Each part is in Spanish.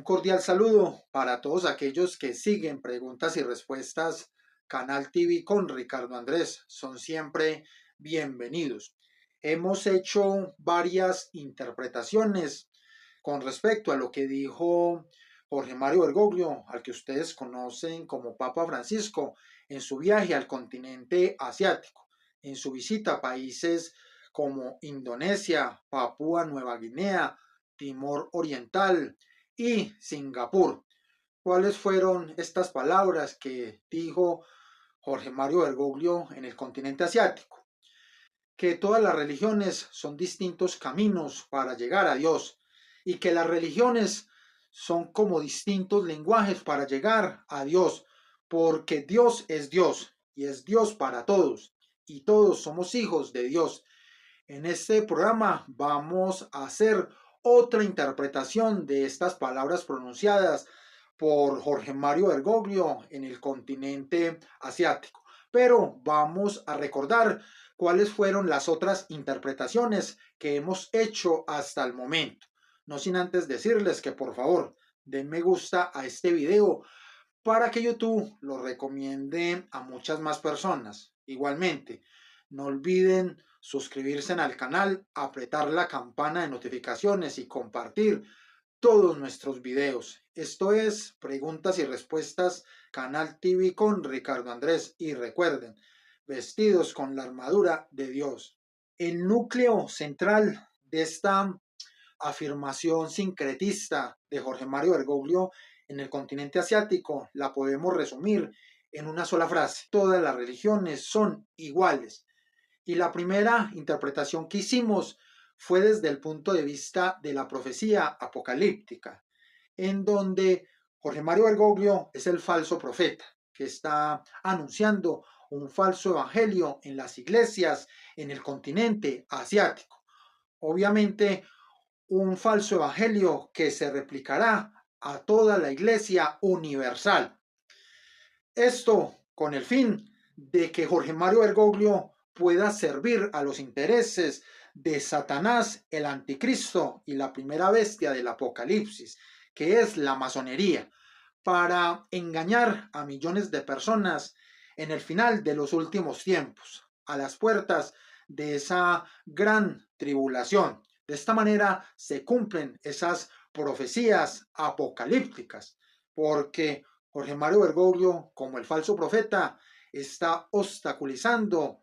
Un cordial saludo para todos aquellos que siguen preguntas y respuestas Canal TV con Ricardo Andrés. Son siempre bienvenidos. Hemos hecho varias interpretaciones con respecto a lo que dijo Jorge Mario Bergoglio, al que ustedes conocen como Papa Francisco, en su viaje al continente asiático, en su visita a países como Indonesia, Papúa Nueva Guinea, Timor Oriental y Singapur. ¿Cuáles fueron estas palabras que dijo Jorge Mario Bergoglio en el continente asiático? Que todas las religiones son distintos caminos para llegar a Dios y que las religiones son como distintos lenguajes para llegar a Dios, porque Dios y es Dios para todos y todos somos hijos de Dios. En este programa vamos a hacer otra interpretación de estas palabras pronunciadas por Jorge Mario Bergoglio en el continente asiático. Pero vamos a recordar cuáles fueron las otras interpretaciones que hemos hecho hasta el momento. No sin antes decirles que por favor den me gusta a este video para que YouTube lo recomiende a muchas más personas. Igualmente, no olviden suscribirse al canal, apretar la campana de notificaciones y compartir todos nuestros videos. Esto es Preguntas y Respuestas Canal TV con Ricardo Andrés. Y recuerden, vestidos con la armadura de Dios. El núcleo central de esta afirmación sincretista de Jorge Mario Bergoglio en el continente asiático la podemos resumir en una sola frase: todas las religiones son iguales. Y la primera interpretación que hicimos fue desde el punto de vista de la profecía apocalíptica, en donde Jorge Mario Bergoglio es el falso profeta que está anunciando un falso evangelio en las iglesias en el continente asiático. Obviamente, un falso evangelio que se replicará a toda la iglesia universal. Esto con el fin de que Jorge Mario Bergoglio pueda servir a los intereses de Satanás, el anticristo y la primera bestia del Apocalipsis, que es la masonería, para engañar a millones de personas en el final de los últimos tiempos, a las puertas de esa gran tribulación. De esta manera se cumplen esas profecías apocalípticas, porque Jorge Mario Bergoglio, como el falso profeta, está obstaculizando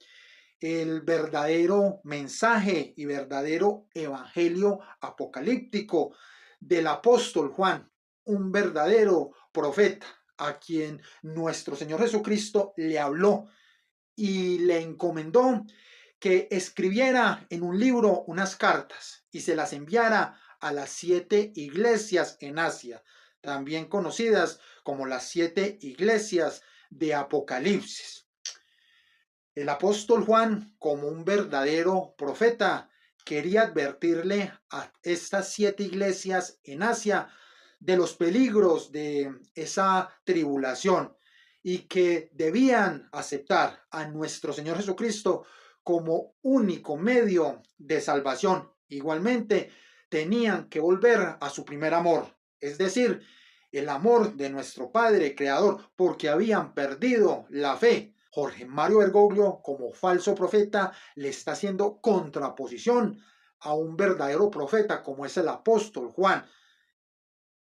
el verdadero mensaje y verdadero evangelio apocalíptico del apóstol Juan, un verdadero profeta a quien nuestro Señor Jesucristo le habló y le encomendó que escribiera en un libro unas cartas y se las enviara a las 7 iglesias en Asia, también conocidas como las 7 iglesias de Apocalipsis. El apóstol Juan, como un verdadero profeta, quería advertirle a estas 7 iglesias en Asia de los peligros de esa tribulación y que debían aceptar a nuestro Señor Jesucristo como único medio de salvación. Igualmente, tenían que volver a su primer amor, es decir, el amor de nuestro Padre Creador, porque habían perdido la fe. Jorge Mario Bergoglio, como falso profeta, le está haciendo contraposición a un verdadero profeta como es el apóstol Juan.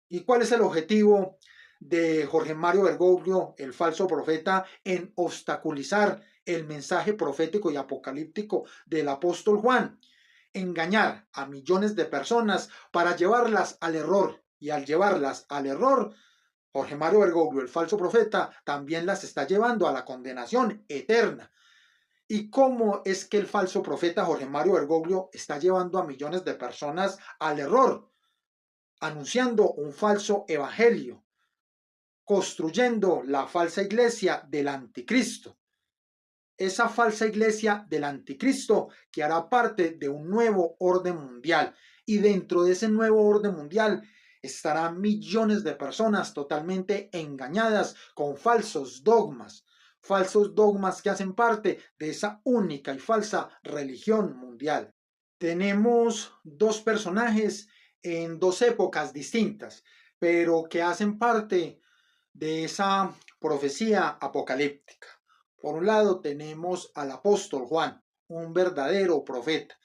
¿Y cuál es el objetivo de Jorge Mario Bergoglio, el falso profeta, en obstaculizar el mensaje profético y apocalíptico del apóstol Juan? Engañar a millones de personas para llevarlas al error. Y al llevarlas al error, Jorge Mario Bergoglio, el falso profeta, también las está llevando a la condenación eterna. ¿Y cómo es que el falso profeta Jorge Mario Bergoglio está llevando a millones de personas al error? Anunciando un falso evangelio, construyendo la falsa iglesia del anticristo. Esa falsa iglesia del anticristo que hará parte de un nuevo orden mundial. Y dentro de ese nuevo orden mundial estarán millones de personas totalmente engañadas con falsos dogmas que hacen parte de esa única y falsa religión mundial. Tenemos dos personajes en dos épocas distintas, pero que hacen parte de esa profecía apocalíptica. Por un lado tenemos al apóstol Juan, un verdadero profeta,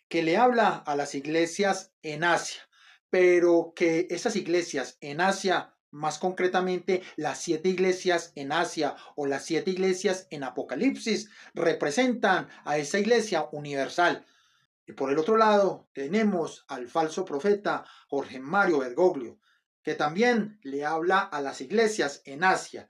que le habla a las iglesias en Asia, pero que esas iglesias en Asia, más concretamente las 7 iglesias en Asia o las 7 iglesias en Apocalipsis, representan a esa iglesia universal. Y por el otro lado tenemos al falso profeta Jorge Mario Bergoglio, que también le habla a las iglesias en Asia,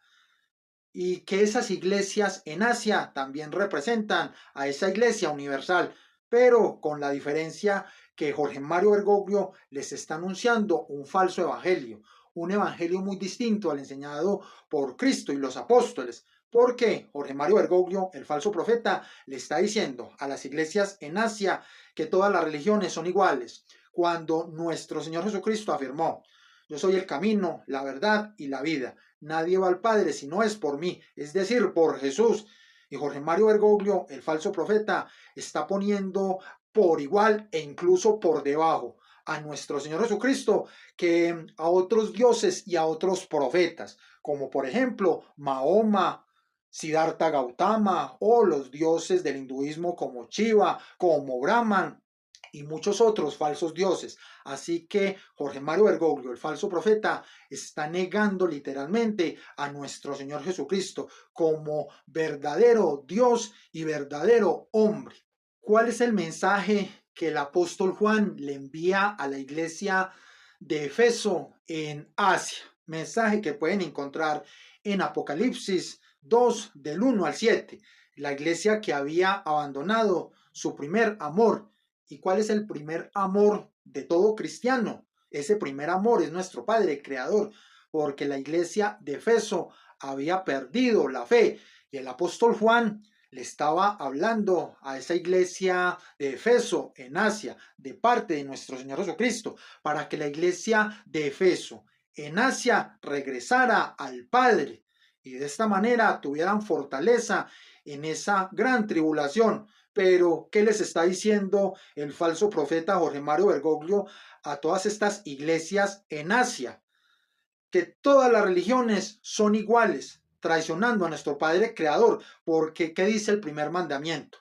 y que esas iglesias en Asia también representan a esa iglesia universal, pero con la diferencia que Jorge Mario Bergoglio les está anunciando un falso evangelio, un evangelio muy distinto al enseñado por Cristo y los apóstoles, porque Jorge Mario Bergoglio, el falso profeta, le está diciendo a las iglesias en Asia que todas las religiones son iguales, cuando nuestro Señor Jesucristo afirmó: yo soy el camino, la verdad y la vida. Nadie va al Padre si no es por mí, es decir, por Jesús. Y Jorge Mario Bergoglio, el falso profeta, está poniendo por igual e incluso por debajo a nuestro Señor Jesucristo que a otros dioses y a otros profetas, como por ejemplo Mahoma, Siddhartha Gautama o los dioses del hinduismo como Shiva, como Brahman y muchos otros falsos dioses. Así que Jorge Mario Bergoglio, el falso profeta, está negando literalmente a nuestro Señor Jesucristo como verdadero Dios y verdadero hombre. ¿Cuál es el mensaje que el apóstol Juan le envía a la iglesia de Efeso en Asia? Mensaje que pueden encontrar en Apocalipsis 2 del 1 al 7. La iglesia que había abandonado su primer amor. ¿Y cuál es el primer amor de todo cristiano? Ese primer amor es nuestro Padre Creador, porque la iglesia de Efeso había perdido la fe. Y el apóstol Juan le estaba hablando a esa iglesia de Efeso en Asia, de parte de nuestro Señor Jesucristo, para que la iglesia de Efeso en Asia regresara al Padre y de esta manera tuvieran fortaleza en esa gran tribulación. Pero, ¿qué les está diciendo el falso profeta Jorge Mario Bergoglio a todas estas iglesias en Asia? Que todas las religiones son iguales, traicionando a nuestro Padre Creador, porque ¿qué dice el primer mandamiento?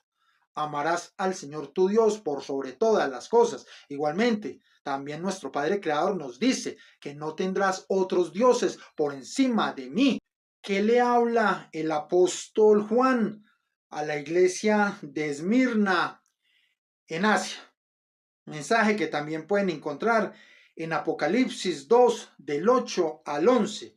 Amarás al Señor tu Dios por sobre todas las cosas. Igualmente, también nuestro Padre Creador nos dice que no tendrás otros dioses por encima de mí. ¿Qué le habla el apóstol Juan a la iglesia de Esmirna en Asia? Mensaje que también pueden encontrar en Apocalipsis 2 del 8 al 11.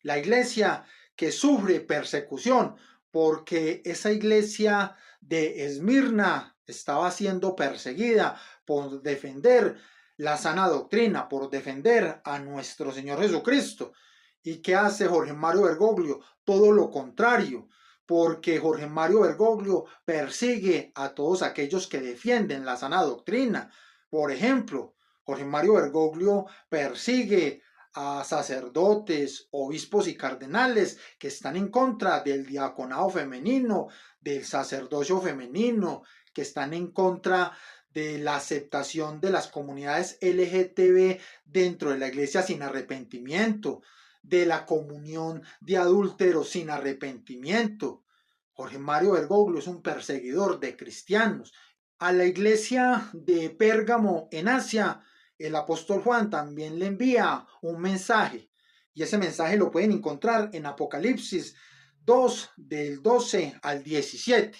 La iglesia que sufre persecución porque esa iglesia de Esmirna estaba siendo perseguida por defender la sana doctrina, por defender a nuestro Señor Jesucristo. ¿Y qué hace Jorge Mario Bergoglio? Todo lo contrario, porque Jorge Mario Bergoglio persigue a todos aquellos que defienden la sana doctrina. Por ejemplo, Jorge Mario Bergoglio persigue a sacerdotes, obispos y cardenales que están en contra del diaconado femenino, del sacerdocio femenino, que están en contra de la aceptación de las comunidades LGTB dentro de la iglesia sin arrepentimiento, de la comunión de adúlteros sin arrepentimiento. Jorge Mario Bergoglio es un perseguidor de cristianos. A la iglesia de Pérgamo en Asia, el apóstol Juan también le envía un mensaje, y ese mensaje lo pueden encontrar en Apocalipsis 2 del 12 al 17.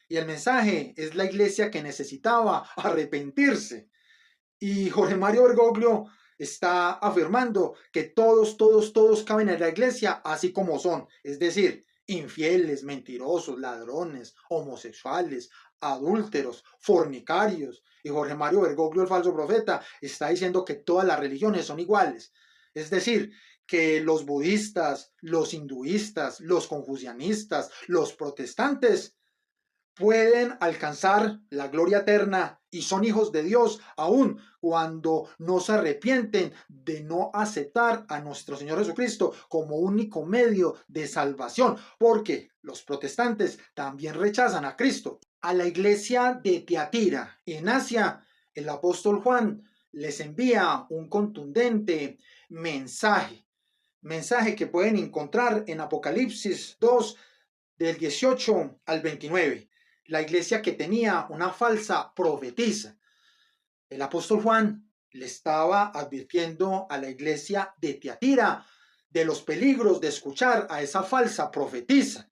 Y el mensaje es la iglesia que necesitaba arrepentirse. Y Jorge Mario Bergoglio está afirmando que todos caben en la iglesia así como son, es decir, infieles, mentirosos, ladrones, homosexuales, adúlteros, fornicarios. Y Jorge Mario Bergoglio, el falso profeta, está diciendo que todas las religiones son iguales. Es decir, que los budistas, los hinduistas, los confucianistas, los protestantes pueden alcanzar la gloria eterna y son hijos de Dios aun cuando no se arrepienten de no aceptar a nuestro Señor Jesucristo como único medio de salvación, porque los protestantes también rechazan a Cristo. A la iglesia de Tiatira en Asia, el apóstol Juan les envía un contundente mensaje que pueden encontrar en Apocalipsis 2 del 18 al 29. La iglesia que tenía una falsa profetisa. El apóstol Juan le estaba advirtiendo a la iglesia de Tiatira de los peligros de escuchar a esa falsa profetisa.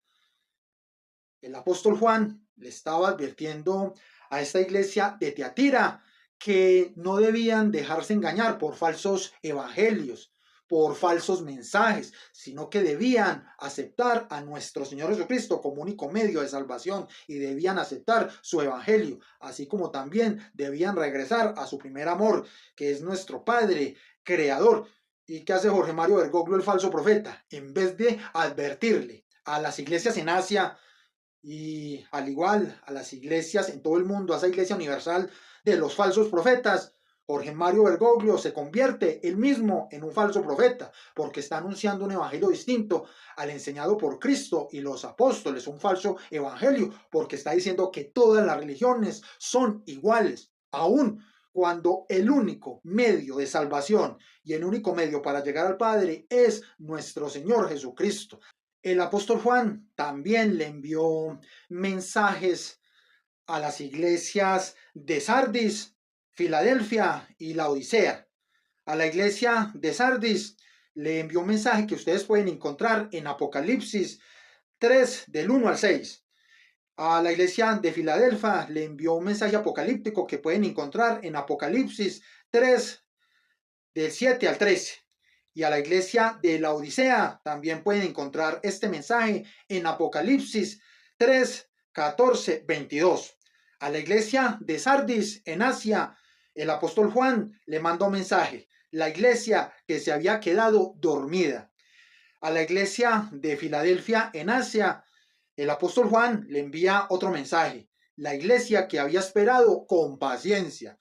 El apóstol Juan le estaba advirtiendo a esta iglesia de Tiatira que no debían dejarse engañar por falsos evangelios, por falsos mensajes, sino que debían aceptar a nuestro Señor Jesucristo como único medio de salvación y debían aceptar su evangelio, así como también debían regresar a su primer amor, que es nuestro Padre Creador. ¿Y qué hace Jorge Mario Bergoglio, el falso profeta? En vez de advertirle a las iglesias en Asia, y al igual a las iglesias en todo el mundo, a esa iglesia universal de los falsos profetas, Jorge Mario Bergoglio se convierte él mismo en un falso profeta, porque está anunciando un evangelio distinto al enseñado por Cristo y los apóstoles, un falso evangelio, porque está diciendo que todas las religiones son iguales, aún cuando el único medio de salvación y el único medio para llegar al Padre es nuestro Señor Jesucristo. El apóstol Juan también le envió mensajes a las iglesias de Sardis, Filadelfia y Laodicea. A la iglesia de Sardis le envió un mensaje que ustedes pueden encontrar en Apocalipsis 3 del 1 al 6. A la iglesia de Filadelfia le envió un mensaje apocalíptico que pueden encontrar en Apocalipsis 3 del 7 al 13. Y a la iglesia de la Odisea también pueden encontrar este mensaje en Apocalipsis 3, 14, 22. A la iglesia de Sardis en Asia, el apóstol Juan le mandó un mensaje, la iglesia que se había quedado dormida. A la iglesia de Filadelfia en Asia, el apóstol Juan le envía otro mensaje, la iglesia que había esperado con paciencia.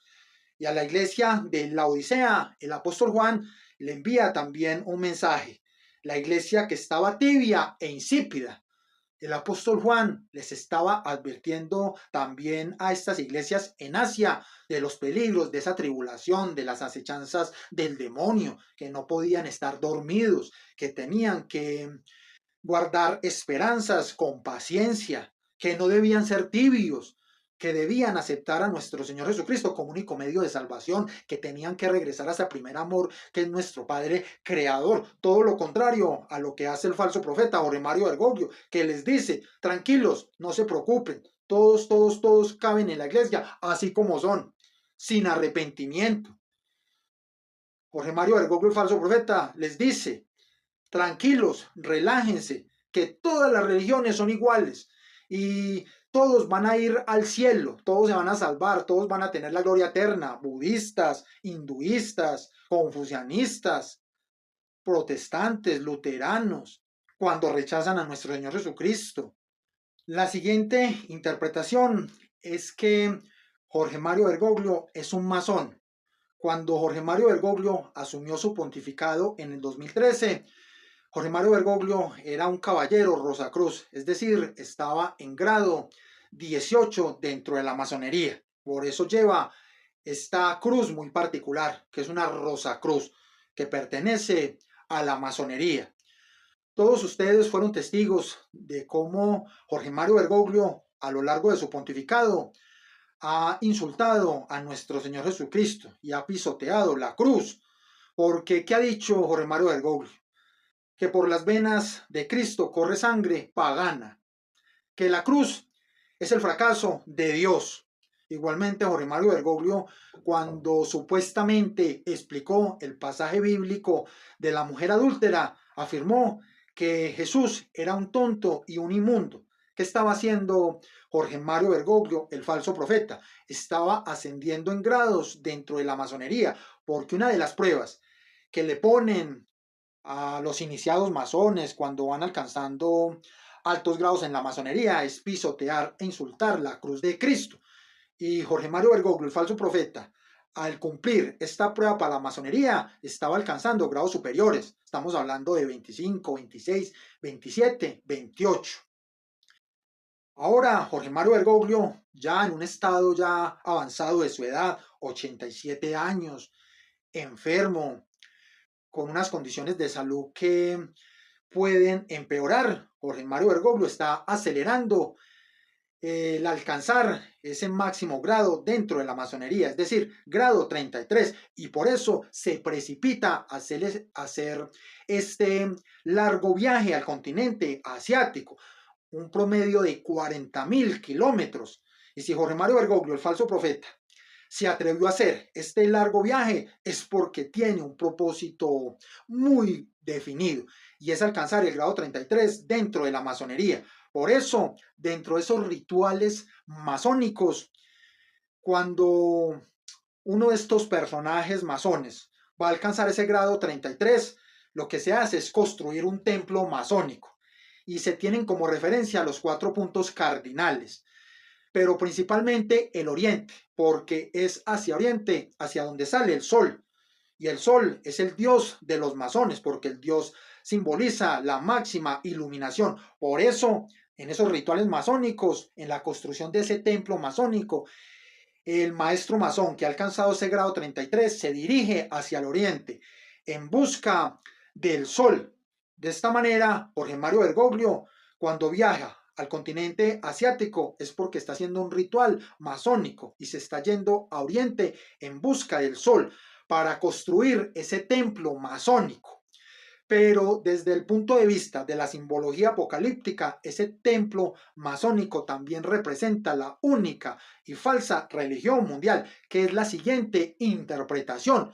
Y a la iglesia de la Odisea, el apóstol Juan le envía también un mensaje, la iglesia que estaba tibia e insípida. El apóstol Juan les estaba advirtiendo también a estas iglesias en Asia de los peligros de esa tribulación, de las acechanzas del demonio, que no podían estar dormidos, que tenían que guardar esperanzas con paciencia, que no debían ser tibios, que debían aceptar a nuestro Señor Jesucristo como único medio de salvación, que tenían que regresar a ese primer amor que es nuestro Padre Creador. Todo lo contrario a lo que hace el falso profeta Jorge Mario Bergoglio, que les dice, tranquilos, no se preocupen, todos caben en la iglesia, así como son, sin arrepentimiento. Jorge Mario Bergoglio, el falso profeta, les dice, tranquilos, relájense, que todas las religiones son iguales y todos van a ir al cielo, todos se van a salvar, todos van a tener la gloria eterna, budistas, hinduistas, confucianistas, protestantes, luteranos, cuando rechazan a nuestro Señor Jesucristo. La siguiente interpretación es que Jorge Mario Bergoglio es un masón. Cuando Jorge Mario Bergoglio asumió su pontificado en el 2013, Jorge Mario Bergoglio era un caballero Rosacruz, es decir, estaba en grado 18 dentro de la masonería. Por eso lleva esta cruz muy particular, que es una Rosacruz, que pertenece a la masonería. Todos ustedes fueron testigos de cómo Jorge Mario Bergoglio, a lo largo de su pontificado, ha insultado a nuestro Señor Jesucristo y ha pisoteado la cruz. Porque, ¿qué ha dicho Jorge Mario Bergoglio? Que por las venas de Cristo corre sangre pagana, que la cruz es el fracaso de Dios. Igualmente, Jorge Mario Bergoglio, cuando supuestamente explicó el pasaje bíblico de la mujer adúltera, afirmó que Jesús era un tonto y un inmundo. ¿Qué estaba haciendo Jorge Mario Bergoglio, el falso profeta? Estaba ascendiendo en grados dentro de la masonería, porque una de las pruebas que le ponen a los iniciados masones cuando van alcanzando altos grados en la masonería es pisotear e insultar la cruz de Cristo. Y Jorge Mario Bergoglio, el falso profeta, al cumplir esta prueba para la masonería, estaba alcanzando grados superiores. Estamos hablando de 25, 26, 27, 28. Ahora Jorge Mario Bergoglio, ya en un estado ya avanzado de su edad, 87 años, enfermo, con unas condiciones de salud que pueden empeorar. Jorge Mario Bergoglio está acelerando el alcanzar ese máximo grado dentro de la masonería, es decir, grado 33, y por eso se precipita a hacer este largo viaje al continente asiático, un promedio de 40.000 kilómetros. Y si Jorge Mario Bergoglio, el falso profeta, se atrevió a hacer este largo viaje, es porque tiene un propósito muy definido, y es alcanzar el grado 33 dentro de la masonería. Por eso, dentro de esos rituales masónicos, cuando uno de estos personajes masones va a alcanzar ese grado 33, lo que se hace es construir un templo masónico, y se tienen como referencia los 4 puntos cardinales, pero principalmente el oriente, porque es hacia oriente, hacia donde sale el sol. Y el sol es el dios de los masones, porque el dios simboliza la máxima iluminación. Por eso, en esos rituales masónicos, en la construcción de ese templo masónico, el maestro masón que ha alcanzado ese grado 33 se dirige hacia el oriente en busca del sol. De esta manera, Jorge Mario Bergoglio, cuando viaja al continente asiático, es porque está haciendo un ritual masónico y se está yendo a oriente en busca del sol para construir ese templo masónico. Pero desde el punto de vista de la simbología apocalíptica, ese templo masónico también representa la única y falsa religión mundial, que es la siguiente interpretación.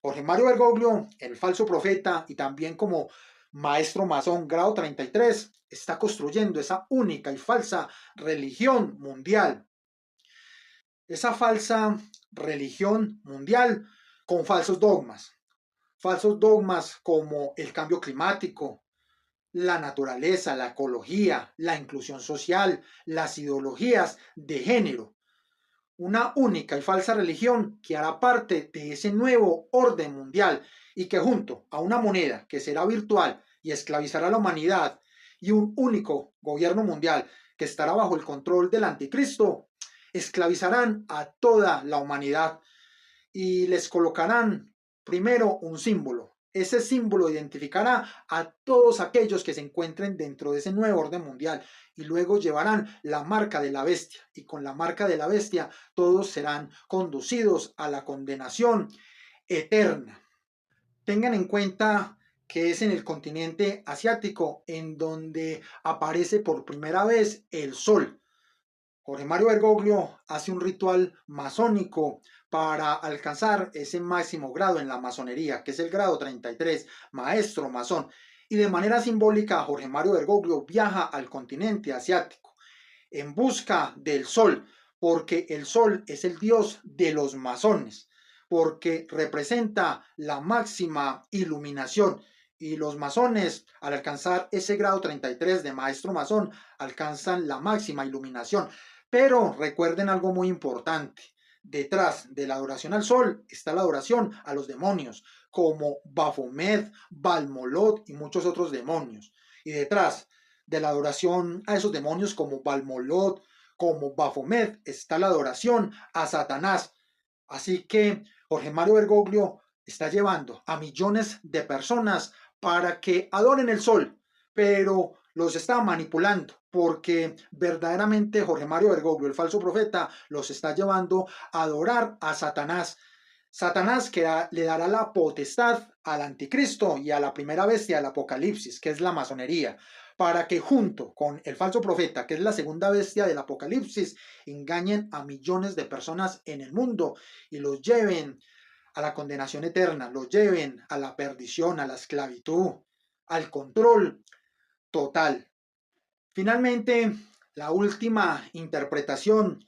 Jorge Mario Bergoglio, el falso profeta, y también como maestro masón grado 33, está construyendo esa única y falsa religión mundial. Esa falsa religión mundial con falsos dogmas como el cambio climático, la naturaleza, la ecología, la inclusión social, las ideologías de género. Una única y falsa religión que hará parte de ese nuevo orden mundial, y que junto a una moneda que será virtual y esclavizará a la humanidad, y un único gobierno mundial que estará bajo el control del anticristo, esclavizarán a toda la humanidad y les colocarán primero un símbolo. Ese símbolo identificará a todos aquellos que se encuentren dentro de ese nuevo orden mundial, y luego llevarán la marca de la bestia, y con la marca de la bestia todos serán conducidos a la condenación eterna. Tengan en cuenta que es en el continente asiático en donde aparece por primera vez el sol. Jorge Mario Bergoglio hace un ritual masónico para alcanzar ese máximo grado en la masonería, que es el grado 33, maestro masón. Y de manera simbólica, Jorge Mario Bergoglio viaja al continente asiático en busca del sol, porque el sol es el dios de los masones, porque representa la máxima iluminación. Y los masones, al alcanzar ese grado 33 de maestro masón, alcanzan la máxima iluminación. Pero recuerden algo muy importante. Detrás de la adoración al sol está la adoración a los demonios, como Baphomet, Balmolot y muchos otros demonios. Y detrás de la adoración a esos demonios como Balmolot, como Baphomet, está la adoración a Satanás. Así que Jorge Mario Bergoglio está llevando a millones de personas para que adoren el sol, pero los está manipulando, porque verdaderamente Jorge Mario Bergoglio, el falso profeta, los está llevando a adorar a Satanás. Satanás que le dará la potestad al anticristo y a la primera bestia del Apocalipsis, que es la masonería, para que junto con el falso profeta, que es la segunda bestia del Apocalipsis, engañen a millones de personas en el mundo y los lleven a la condenación eterna, los lleven a la perdición, a la esclavitud, al control total. Finalmente, la última interpretación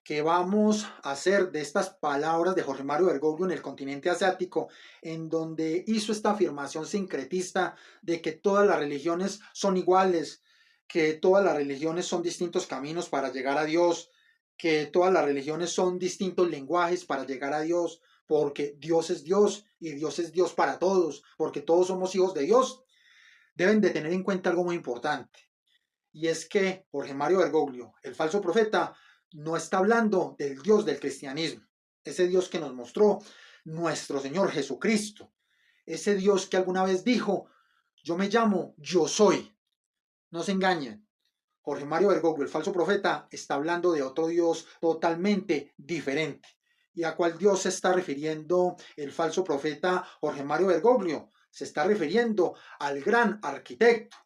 que vamos a hacer de estas palabras de Jorge Mario Bergoglio en el continente asiático, en donde hizo esta afirmación sincretista de que todas las religiones son iguales, que todas las religiones son distintos caminos para llegar a Dios, que todas las religiones son distintos lenguajes para llegar a Dios, porque Dios es Dios y Dios es Dios para todos, porque todos somos hijos de Dios. Deben de tener en cuenta algo muy importante, y es que Jorge Mario Bergoglio, el falso profeta, no está hablando del Dios del cristianismo, ese Dios que nos mostró nuestro Señor Jesucristo. ese Dios que alguna vez dijo, yo me llamo Yo Soy. No se engañen. Jorge Mario Bergoglio, el falso profeta, está hablando de otro Dios totalmente diferente. ¿Y a cuál Dios se está refiriendo el falso profeta Jorge Mario Bergoglio? Se está refiriendo al gran arquitecto.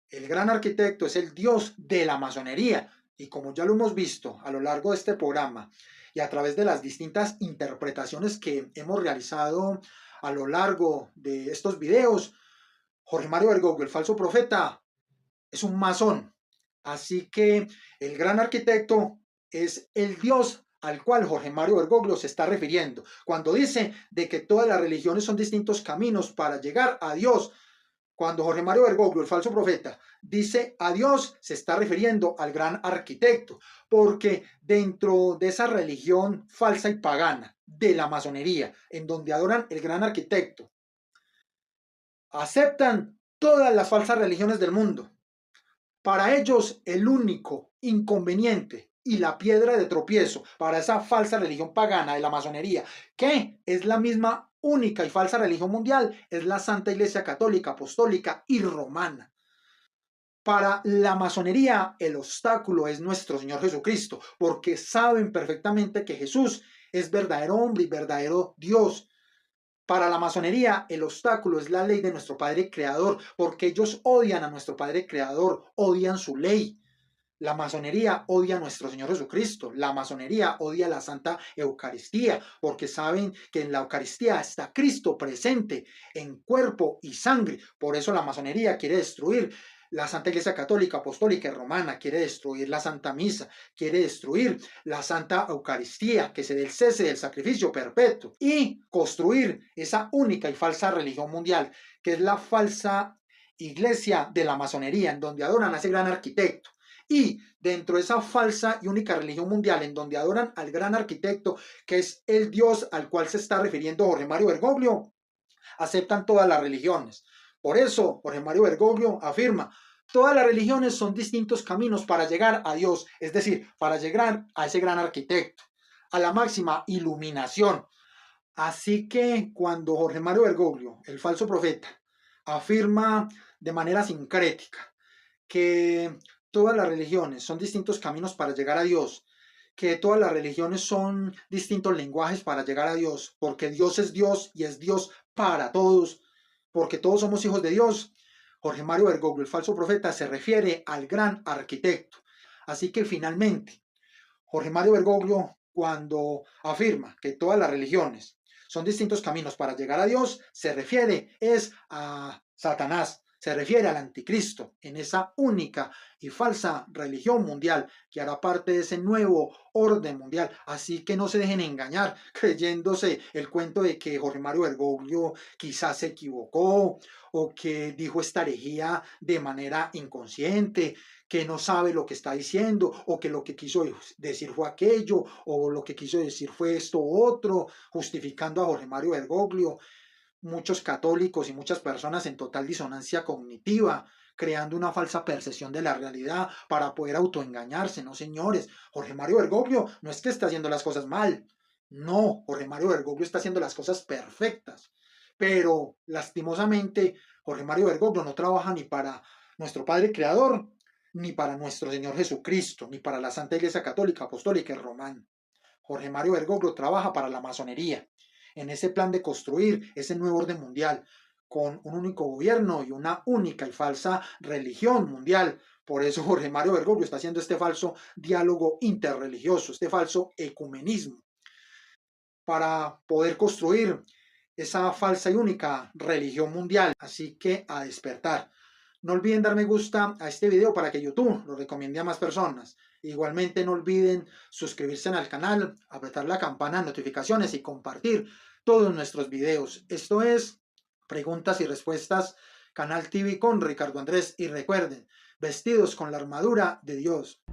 El gran arquitecto es el Dios de la masonería. Y como ya lo hemos visto a lo largo de este programa y a través de las distintas interpretaciones que hemos realizado a lo largo de estos videos, Jorge Mario Bergoglio, el falso profeta, es un masón. Así que el gran arquitecto es el Dios al cual Jorge Mario Bergoglio se está refiriendo cuando dice de que todas las religiones son distintos caminos para llegar a Dios. Cuando Jorge Mario Bergoglio, el falso profeta, dice a Dios, se está refiriendo al gran arquitecto, porque dentro de esa religión falsa y pagana de la masonería, en donde adoran el gran arquitecto, aceptan todas las falsas religiones del mundo. Para ellos, el único inconveniente y la piedra de tropiezo para esa falsa religión pagana de la masonería, que es la misma única y falsa religión mundial, es la Santa Iglesia Católica, Apostólica y Romana. Para la masonería, el obstáculo es nuestro Señor Jesucristo, porque saben perfectamente que Jesús es verdadero hombre y verdadero Dios. Para la masonería, el obstáculo es la ley de nuestro Padre Creador, porque ellos odian a nuestro Padre Creador, odian su ley. La masonería odia a nuestro Señor Jesucristo. La masonería odia la Santa Eucaristía, porque saben que en la Eucaristía está Cristo presente en cuerpo y sangre. Por eso la masonería quiere destruir la Santa Iglesia Católica, Apostólica y Romana, quiere destruir la Santa Misa, quiere destruir la Santa Eucaristía, que se dé el cese del sacrificio perpetuo, y construir esa única y falsa religión mundial, que es la falsa iglesia de la masonería, en donde adoran a ese gran arquitecto. Y dentro de esa falsa y única religión mundial, en donde adoran al gran arquitecto, que es el Dios al cual se está refiriendo Jorge Mario Bergoglio, aceptan todas las religiones. Por eso, Jorge Mario Bergoglio afirma, todas las religiones son distintos caminos para llegar a Dios, es decir, para llegar a ese gran arquitecto, a la máxima iluminación. Así que cuando Jorge Mario Bergoglio, el falso profeta, afirma de manera sincrética que todas las religiones son distintos caminos para llegar a Dios, que todas las religiones son distintos lenguajes para llegar a Dios, porque Dios y es Dios para todos, porque todos somos hijos de Dios. Jorge Mario Bergoglio, el falso profeta, se refiere al gran arquitecto. Así que finalmente, Jorge Mario Bergoglio, cuando afirma que todas las religiones son distintos caminos para llegar a Dios, se refiere es a Satanás, se refiere al anticristo, en esa única y falsa religión mundial que hará parte de ese nuevo orden mundial. Así que no se dejen engañar creyéndose el cuento de que Jorge Mario Bergoglio quizás se equivocó o que dijo esta herejía de manera inconsciente, que no sabe lo que está diciendo, o que lo que quiso decir fue aquello, o lo que quiso decir fue esto u otro, justificando a Jorge Mario Bergoglio. Muchos católicos y muchas personas en total disonancia cognitiva, creando una falsa percepción de la realidad para poder autoengañarse. No, señores, Jorge Mario Bergoglio no es que esté haciendo las cosas mal, no, Jorge Mario Bergoglio está haciendo las cosas perfectas, pero lastimosamente Jorge Mario Bergoglio no trabaja ni para nuestro Padre Creador, ni para nuestro Señor Jesucristo, ni para la Santa Iglesia Católica, Apostólica y Romana. Jorge Mario Bergoglio trabaja para la masonería, en ese plan de construir ese nuevo orden mundial, con un único gobierno y una única y falsa religión mundial. Por eso Jorge Mario Bergoglio está haciendo este falso diálogo interreligioso, este falso ecumenismo, para poder construir esa falsa y única religión mundial. Así que a despertar. No olviden dar me gusta a este video para que YouTube lo recomiende a más personas. Igualmente no olviden suscribirse al canal, apretar la campana de notificaciones y compartir todos nuestros videos. Esto es Preguntas y Respuestas, Canal TV con Ricardo Andrés. Y recuerden, vestidos con la armadura de Dios.